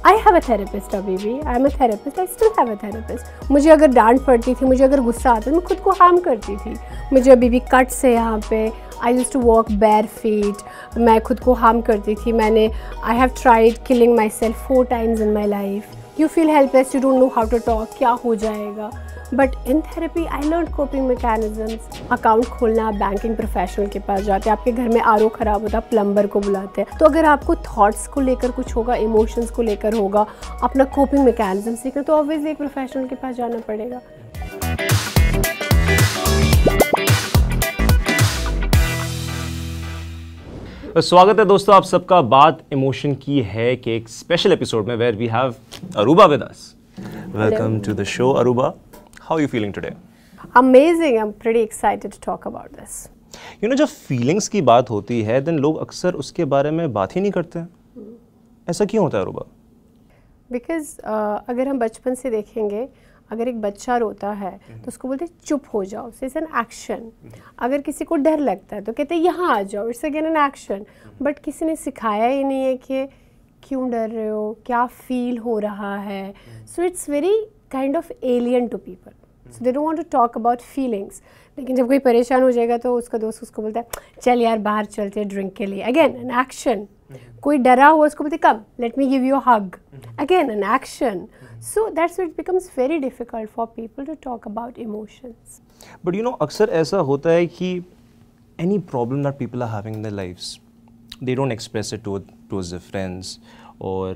I have a therapist अभी भी, I am a therapist, I still have a therapist. मुझे अगर डांट पड़ती थी, मुझे अगर गुस्सा आता मैं खुद को हार्म करती थी। मुझे अभी भी कट्स है यहाँ पे। I use to walk bare feet, मैं खुद को हार्म करती थी। I have tried killing myself 4 times in my life. You feel helpless, you don't know how to talk, क्या हो जाएगा। But in therapy I learn coping mechanisms. Account खोलना, banking professional के पास जाते हैं, आपके घर में आरओ ख़राब होता है, प्लम्बर को बुलाते हैं। तो अगर आपको थॉट्स को लेकर कुछ होगा, इमोशंस को लेकर होगा, अपना कोपिंग मैकेनिज्म सीखना, तो ऑब्वियसली एक प्रोफेशनल के पास जाना पड़ेगा। स्वागत है दोस्तों आप सबका बात इमोशन की है कि एक स्पेशल एपिसोड में where we have Aruba with us. Welcome to the show Aruba, how are you feeling today? Amazing, I am pretty excited to talk about this. You know जब फीलिंग्स की बात होती है देन लोग अक्सर उसके बारे में बात ही नहीं करते हैं। ऐसा क्यों होता है अरूबा? बिकॉज अगर हम बचपन से देखेंगे, अगर एक बच्चा रोता है तो उसको बोलते हैं चुप हो जाओ, इट्स एन एक्शन। अगर किसी को डर लगता है तो कहते हैं यहाँ आ जाओ, it's again an action. But किसी ने सिखाया ही नहीं है कि क्यों डर रहे हो, क्या फील हो रहा है। So it's very kind of alien to people, so they don't want to talk about feelings. लेकिन जब कोई परेशान हो जाएगा तो उसका दोस्त उसको बोलता है चल यार बाहर चलते हैं ड्रिंक के लिए, अगेन एन एक्शन। कोई डरा हुआ उसको बोलते come let me give you a hug, again an action. So that's why it becomes very difficult for people to talk about emotions. But you know अक्सर ऐसा होता है कि any problem that people are having in their lives, they don't express it towards their friends or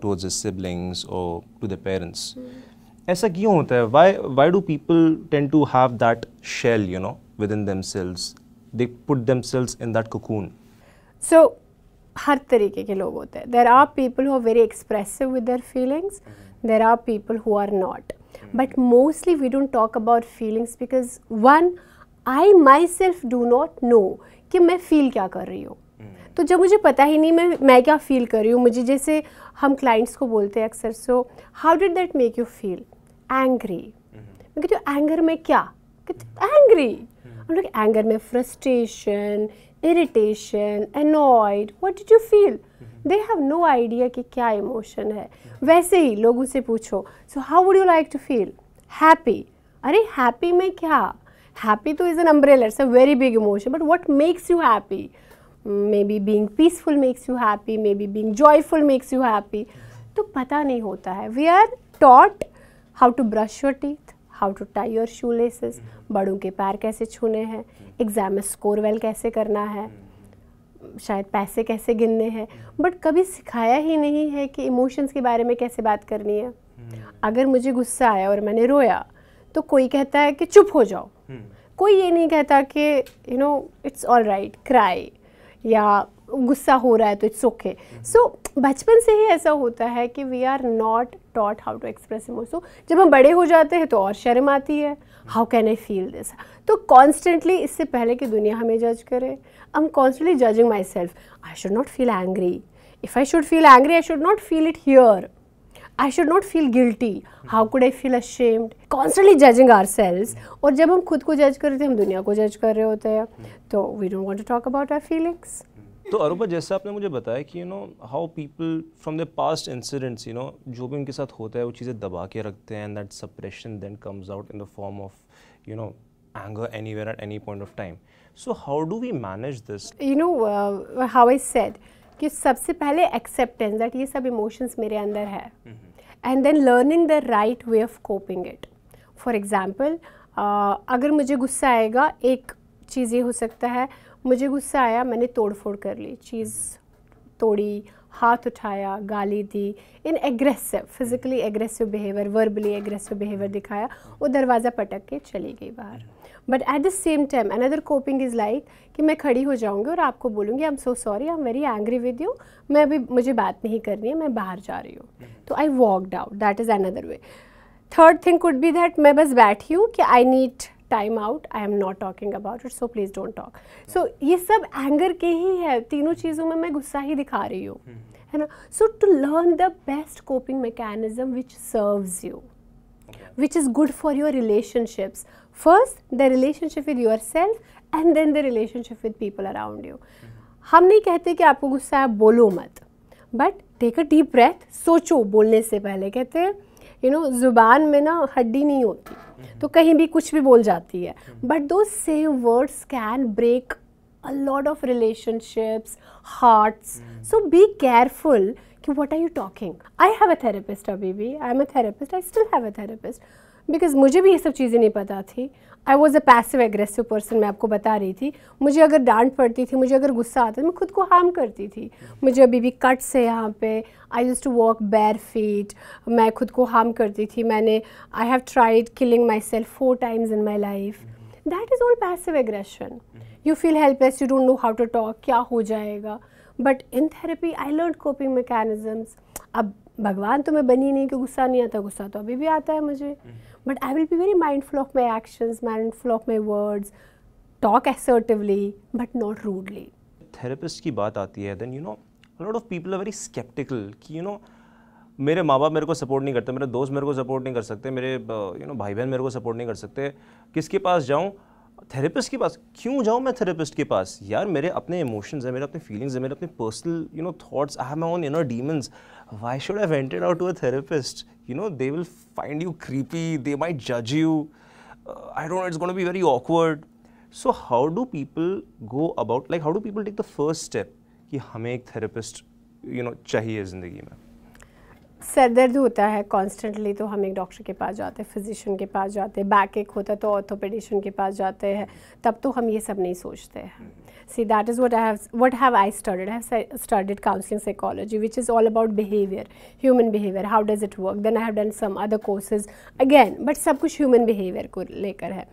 towards their siblings or to their parents. ऐसा क्यों होता है? Why do people tend to have that shell within themselves? They put themselves in that cocoon. So हर तरीके के लोग होते हैं. There are people who are very expressive with their feelings. There are people who are not. But mostly we don't talk about feelings because one, I myself do not know कि मैं feel क्या कर रही हूँ. तो जब मुझे पता ही नहीं मैं क्या feel कर रही हूँ, मुझे जैसे हम clients को बोलते हैं अक्सर, so how did that make you feel? Angry. मैं कहती हूँ anger में क्या? Angry. हम लोग anger में frustration, irritation, annoyed. What did you feel? They have no idea कि क्या इमोशन है. वैसे ही लोगों से पूछो, so how would you like to feel? Happy. अरे happy में क्या? Happy तो is an umbrella, it's a very big emotion. But what makes you happy? Maybe being peaceful makes you happy. Maybe being joyful makes you happy. तो पता नहीं होता है. We are taught how to brush your teeth, how to tie your shoelaces. बड़ों के पैर कैसे छूने हैं, एग्जाम में स्कोर वेल कैसे करना है, शायद पैसे कैसे गिनने हैं, बट कभी सिखाया ही नहीं है कि इमोशंस के बारे में कैसे बात करनी है। अगर मुझे गुस्सा आया और मैंने रोया तो कोई कहता है कि चुप हो जाओ, कोई ये नहीं कहता कि इट्स ऑल राइट क्राई, या गुस्सा हो रहा है तो इट्स ओके। सो बचपन से ही ऐसा होता है कि we are not taught how to express emotion. जब हम बड़े हो जाते हैं तो और शर्म आती है, how can I feel this. तो कॉन्स्टेंटली, इससे पहले कि दुनिया हमें जज करे, I am constantly judging my self. I should not feel angry. If I should feel angry I should not feel it here. I should not feel guilty. How could I feel ashamed? Constantly judging ourselves. और जब हम खुद को जज कर रहे थे, हम दुनिया को जज कर रहे होते हैं. तो we don't want to talk about our feelings. तो अरूबा, जैसे आपने मुझे बताया कि how people from their past incidents, जो भी उनके साथ होता है वो चीज़ें दबा के रखते हैं, and that suppression then comes out in the form of anger anywhere at any point of time. So how do we manage this? How I said कि सबसे पहले acceptance that ये सब emotions मेरे अंदर है. And then learning the right way of coping it. For example, अगर मुझे गुस्सा आएगा, एक चीज़ ये हो सकता है, मुझे गुस्सा आया, मैंने तोड़ फोड़ कर ली, चीज़ तोड़ी, हाथ उठाया, गाली दी, in aggressive, physically aggressive behaviour, verbally aggressive behaviour दिखाया, वो दरवाज़ा पटक के चली गई बाहर. But at the same time another coping is like कि मैं खड़ी हो जाऊंगी और आपको बोलूँगी I am so sorry, I am very angry with you, मैं अभी मुझे बात नहीं करनी है, मैं बाहर जा रही हूँ. तो I walked out, that is another way. Third thing could be that मैं बस बैठी हूँ कि I need time out, I am not talking about it, so please don't talk. So ये सब एंगर के ही है, तीनों चीज़ों में मैं गुस्सा ही दिखा रही हूँ, है ना. So to learn the best coping mechanism which serves you, which is good for your relationships. First, the relationship with yourself and then the relationship with people around you. हम नहीं कहते कि आपको गुस्सा है बोलो मत, but take a deep breath, सोचो बोलने से पहले। कहते हैं ज़ुबान में ना हड्डी नहीं होती, तो कहीं भी कुछ भी बोल जाती है, but two same words can break a lot of relationships, hearts. So be careful कि what are you talking. I have a therapist अभी भी, I am a therapist, I still have a therapist, because मुझे भी ये सब चीज़ें नहीं पता थी. I was a passive aggressive person, मैं आपको बता रही थी. मुझे अगर डांट पड़ती थी, मुझे अगर गुस्सा आता था, मैं खुद को हार्म करती थी. मुझे अभी भी कट्स है यहाँ पे. I used to walk bare feet. मैं खुद को हार्म करती थी. I have tried killing myself 4 times in my life. That is all passive aggression. You feel helpless, you don't know how to talk, क्या हो जाएगा. But in therapy, I learned coping mechanisms. अब भगवान तो मैं बनी नहीं कि गुस्सा नहीं आता, गुस्सा तो अभी भी आता है मुझे. But I will be very mindful of my actions, mindful of my words, talk assertively, but not rudely. Therapist की बात आती है, then a lot of people are very skeptical कि मेरे माँ बाप मेरे को सपोर्ट नहीं करते, मेरे दोस्त मेरे को सपोर्ट नहीं कर सकते, मेरे भाई बहन मेरे को सपोर्ट नहीं कर सकते, किसके पास जाऊँ? थेरेपिस्ट के पास. क्यों जाऊँ मैं थेरेपिस्ट के पास? यार मेरे अपने इमोशंस हैं, मेरे अपने फीलिंग्स हैं, मेरे अपने personal thoughts. I have my own inner demons. Why should I vented out to a therapist? They will find you creepy, they might जज you. I don't know, it's gonna be very awkward. So how do people go about, like how do people take the first step कि हमें एक therapist चाहिए ज़िंदगी में? Sir दर्द होता है कॉन्स्टेंटली तो हम एक डॉक्टर के पास जाते हैं, फिजिशियन के पास जाते हैं. बैक एक होता है तो ऑर्थोपेडिशियन के पास जाते हैं. तब तो हम ये सब नहीं सोचते हैं. See that is what have I studied? I have studied counseling psychology, which is all about behavior, human behavior. How does it work? Then I have done some other courses again, but सब कुछ human behavior को लेकर है.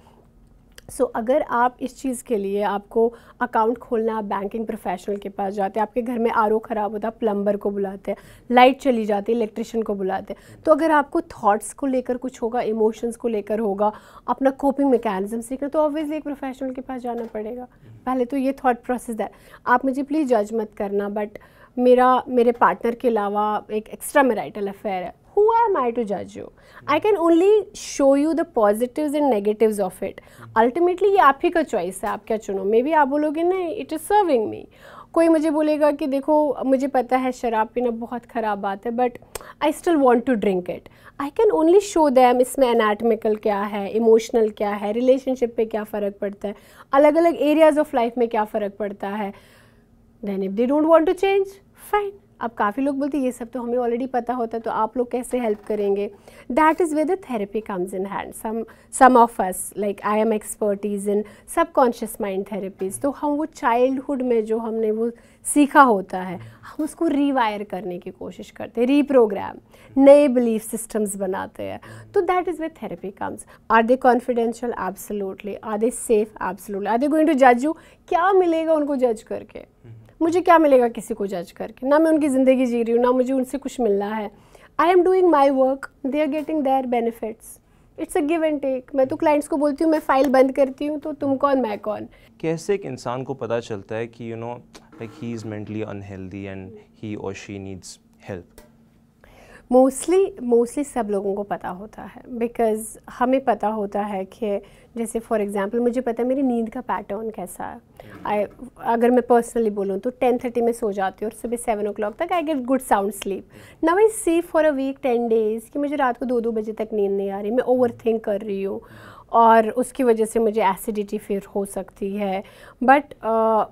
अगर आप इस चीज़ के लिए आपको अकाउंट खोलना, आप बैंकिंग प्रोफेशनल के पास जाते हैं, आपके घर में आरओ ख़राब होता है, प्लम्बर को बुलाते हैं, लाइट चली जाती है, इलेक्ट्रिशियन को बुलाते हैं. तो अगर आपको थॉट्स को लेकर कुछ होगा, इमोशंस को लेकर होगा, अपना कोपिंग मैकेनिज्म सीखना, तो ऑब्वियसली एक प्रोफेशनल के पास जाना पड़ेगा. पहले तो ये थॉट प्रोसेस है. आप मुझे प्लीज़ जज मत करना, बट मेरे पार्टनर के अलावा एक एक्स्ट्रा मैरिटल अफेयर है. Who am I to judge you? I can only show you the positives and negatives of it. Ultimately ये आप ही का चॉइस है, आप क्या चुनो. मे बी आप बोलोगे नहीं, इट इज़ सर्विंग मी. कोई मुझे बोलेगा कि देखो मुझे पता है शराब पीना बहुत ख़राब बात है, but I still want to drink it. I can only show them इसमें एनाटमिकल क्या है, इमोशनल क्या है, रिलेशनशिप पे क्या फ़र्क पड़ता है, अलग अलग एरियाज ऑफ लाइफ में क्या फ़र्क पड़ता है. Then if they don't want to change, fine. अब काफ़ी लोग बोलते हैं ये सब तो हमें ऑलरेडी पता होता है, तो आप लोग कैसे हेल्प करेंगे. That is where the therapy comes in hand. Some of us, like I am expertise in subconscious mind therapies. तो हम वो चाइल्डहुड में जो हमने वो सीखा होता है, हम उसको रीवायर करने की कोशिश करते हैं, रीप्रोग्राम, नए बिलीफ सिस्टम्स बनाते हैं. तो that is where therapy comes. Are they confidential? Absolutely. Are they safe? Absolutely. Are they going to जज यू? क्या मिलेगा उनको जज करके? मुझे क्या मिलेगा किसी को जज करके? ना मैं उनकी ज़िंदगी जी रही हूँ, ना मुझे उनसे कुछ मिलना है. I am doing my work, they are getting their benefits. It's a give and take. मैं तो क्लाइंट्स को बोलती हूँ मैं फ़ाइल बंद करती हूँ, तो तुम कौन मैं कौन. कैसे एक इंसान को पता चलता है कि like he is mentally unhealthy and he और शी नीड्स हेल्प? मोस्टली सब लोगों को पता होता है, बिकॉज़ हमें पता होता है कि जैसे फॉर एग्जांपल मुझे पता है मेरी नींद का पैटर्न कैसा है. अगर मैं पर्सनली बोलूँ तो 10:30 में सो जाती हूँ और सुबह 7 o'clock तक I get good sound sleep. Now I see for a week 10 days कि मुझे रात को 2-2 बजे तक नींद नहीं आ रही, मैं ओवर थिंक कर रही हूँ, और उसकी वजह से मुझे एसिडिटी फिर हो सकती है. बट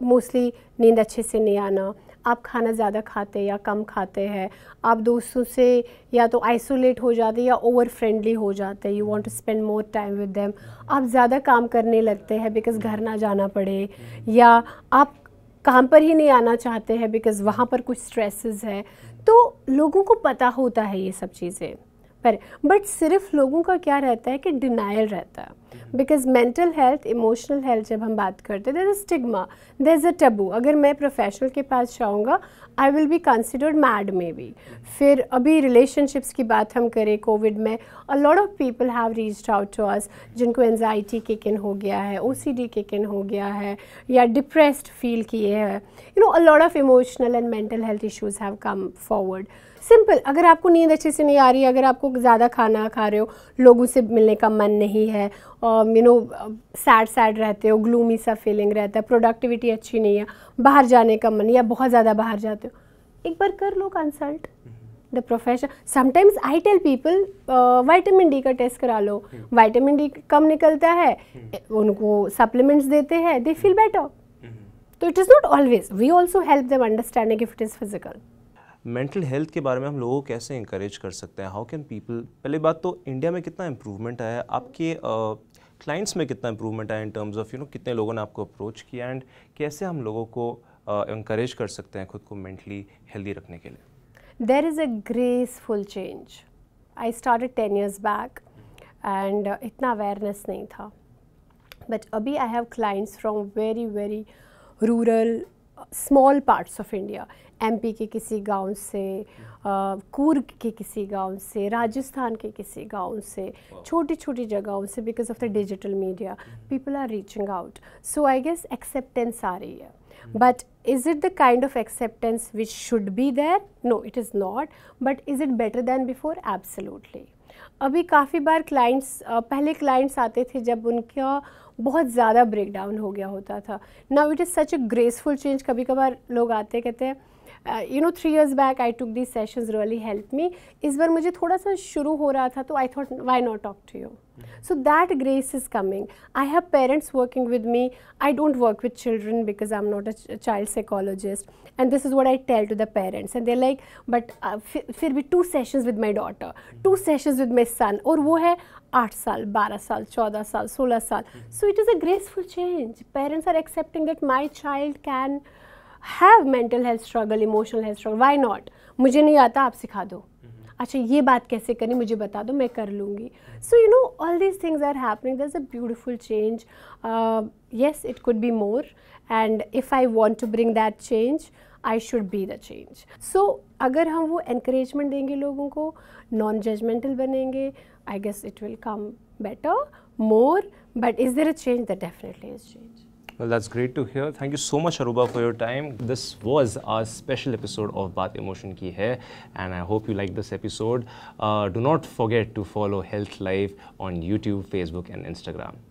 मोस्टली नींद अच्छे से नहीं आना, आप खाना ज़्यादा खाते या कम खाते हैं, आप दोस्तों से या तो आइसोलेट हो जाते या ओवर फ्रेंडली हो जाते हैं, you want to spend more time with them, आप ज़्यादा काम करने लगते हैं बिकॉज़ घर ना जाना पड़े, या आप काम पर ही नहीं आना चाहते हैं बिकॉज़ वहाँ पर कुछ स्ट्रेसेस है. तो लोगों को पता होता है ये सब चीज़ें, बट सिर्फ लोगों का क्या रहता है कि डिनायल रहता है. Because mental health, emotional health जब हम बात करते हैं, there is stigma, there is a taboo. अगर मैं प्रोफेशनल के पास जाऊँगा, I will be considered mad maybe. फिर अभी रिलेशनशिप्स की बात हम करें, कोविड में a lot of people have reached out to us जिनको एंजाइटी किक इन हो गया है, OCD किक इन हो गया है, या डिप्रेस्ड फील किए हैं. अ lot of emotional and mental health issues have come forward. Simple, अगर आपको नींद अच्छे से नहीं आ रही है, अगर आपको ज़्यादा खाना खा रहे हो, लोगों से मिलने का मन नहीं है, सैड रहते हो, ग्लूमी सा फीलिंग रहता है, प्रोडक्टिविटी अच्छी नहीं है, बाहर जाने का मन, या बहुत ज़्यादा बाहर जाते हो, एक बार कर लो consult the profession. Sometimes I tell people vitamin D का टेस्ट करा लो. विटामिन डी कम निकलता है, उनको सप्लीमेंट्स देते हैं, दे फील बेटर. तो it is not always, we also help them understanding if it is physical. Mental health के बारे में हम लोगों को कैसे इंकरेज कर सकते हैं? हाउ कैन पीपल, पहले बात तो इंडिया में कितना इम्प्रूवमेंट आया है, आपके क्लाइंट्स में कितना इम्प्रूवमेंट आया इन टर्म्स ऑफ कितने लोगों ने आपको अप्रोच किया, एंड कैसे हम लोगों को इंकरेज कर सकते हैं खुद को मेंटली हेल्दी रखने के लिए? There is a graceful change. I started 10 years back and इतना awareness नहीं था. But अभी I have clients from very very rural small parts of India. MP के किसी गांव से, कूर्ग के किसी गांव से, राजस्थान के किसी गांव से, छोटी छोटी जगहों से, because of the digital media, people are reaching out. So I guess acceptance आ रही है. But is it the kind of acceptance which should be there? No, it is not. But is it better than before? Absolutely. अभी काफ़ी बार clients, पहले clients आते थे जब उनका बहुत ज़्यादा ब्रेकडाउन हो गया होता था. Now it is such a graceful change. कभी कभार लोग आते कहते हैं 3 years back I took these sessions, really helped me. इस बार मुझे थोड़ा सा शुरू हो रहा था तो I thought why not talk to you. So that grace is coming. I have parents working with me. I don't work with children because I'm not a child psychologist, and this is what I tell to the parents, and they're like, but फिर भी 2 sessions with my daughter, 2 sessions with my son, और वो है 8 साल, 12 साल, 14 साल, 16 साल. So it is a graceful change. Parents are accepting that my child can have mental health struggle, emotional health struggle. Why not? मुझे नहीं आता, आप सिखा दो. अच्छा ये बात कैसे करनी मुझे बता दो, मैं कर लूँगी. So all these things are happening. There's a beautiful change. Yes, it could be more, and if I want to bring that change, I should be the change. So अगर हम वो encouragement देंगे लोगों को, non-judgmental बनेंगे, I guess it will come better, more. But is there a change? There definitely is change. Well, that's great to hear. Thank you so much, Aruba, for your time. This was our special episode of Baat Emotion Ki Hai, and I hope you liked this episode. Do not forget to follow Health Live on YouTube, Facebook, and Instagram.